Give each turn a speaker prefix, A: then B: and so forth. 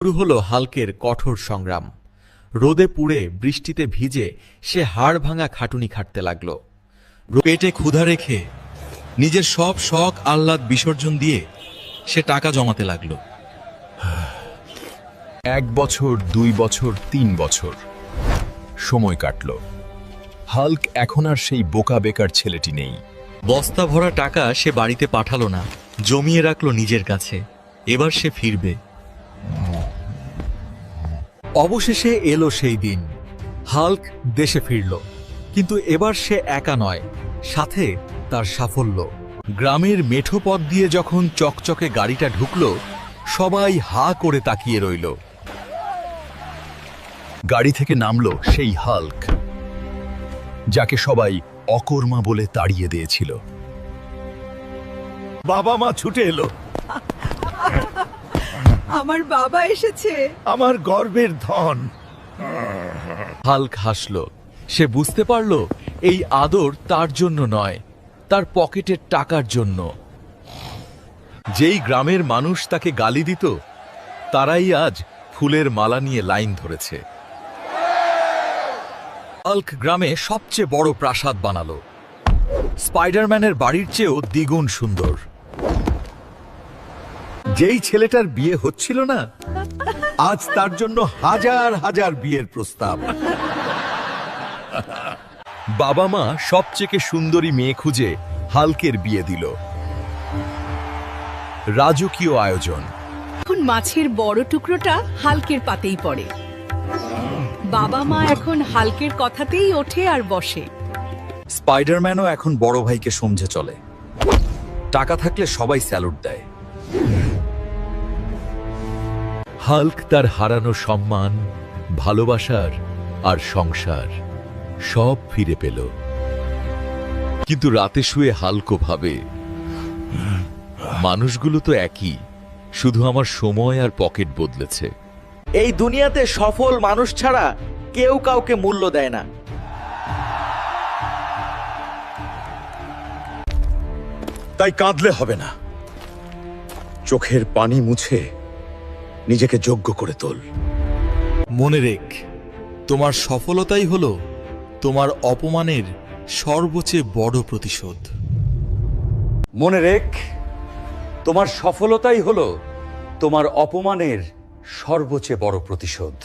A: শুরু হলো হাল্কের কঠোর সংগ্রাম। রোদে পুড়ে বৃষ্টিতে ভিজে সে হাড় ভাঙা খাটুনি খাটতে লাগল।
B: পেটে ক্ষুধা রেখে নিজের সব শখ আহ্লাদ বিসর্জন দিয়ে সে টাকা জমাতে লাগলো।
C: 1 বছর, 2 বছর, 3 বছর সময় কাটল। হাল্ক এখন আর সেই বোকা বেকার ছেলেটি নেই।
B: বস্তা ভরা টাকা সে বাড়িতে পাঠালো না, জমিয়ে রাখলো নিজের কাছে। এবার সে ফিরবে।
A: অবশেষে এলো সেই দিন। হাল্ক দেশে ফিরল, কিন্তু এবার সে একা নয়, সাথে তার সাফল্য। গ্রামের মেঠো পথ দিয়ে যখন চকচকে গাড়িটা ঢুকল, সবাই হা করে তাকিয়ে রইল।
C: গাড়ি থেকে নামলো সেই হাল্ক, যাকে সবাই অকর্মা বলে তাড়িয়ে দিয়েছিল।
D: বাবা মা ছুটে এলো।
E: আমার বাবা এসেছে।
D: আমার গর্বের ধন।
A: হাল্ক হাসল। সে বুঝতে পারল এই আদর তার জন্য নয়, তার পকেটের টাকার জন্য। যেই গ্রামের মানুষ তাকে গালি দিত, তারাই আজ ফুলের মালা নিয়ে লাইন ধরেছে। হাল্ক গ্রামে সবচেয়ে বড় প্রাসাদ বানালো, স্পাইডারম্যানের বাড়ির চেয়েও দ্বিগুণ সুন্দর।
D: যেই ছেলেটার বিয়ে হচ্ছিল না, আজ তার জন্য হাজার হাজার বিয়ের প্রস্তাব।
C: বাবা মা সবচেয়ে সুন্দরী মেয়ে খুঁজে হাল্কের বিয়ে দিল। রাজকীয় আয়োজন।
E: এখন মাছের বড় টুকরোটা হাল্কের পাতেই পড়ে। বাবা মা এখন হাল্কের কথাতেই ওঠে আর বসে।
A: স্পাইডারম্যানও এখন বড় ভাইকে সমঝে চলে। টাকা থাকলে সবাই স্যালুট দেয়। হাল্ক তার হারানো সম্মান, ভালোবাসার আর সংসার সব ফিরে পেল। কিন্তু রাতে শুয়ে হাল্কও ভাবে, মানুষগুলো তো একই, শুধু আমার সময় আর পকেট বদলেছে।
F: এই দুনিয়াতে সফল মানুষ ছাড়া কেউ কাউকে মূল্য দেয় না।
D: তাই কাঁদলে হবে না, চোখের পানি মুছে নিজেকে যোগ্য করে তোল।
A: মনে রেখ, তোমার সফলতাই হলো তোমার অপমানের সর্বোচ্চ বড় প্রতিশোধ।
G: মনে রেখ, তোমার সফলতাই হলো তোমার অপমানের সর্বোচ্চ বড় প্রতিশোধ।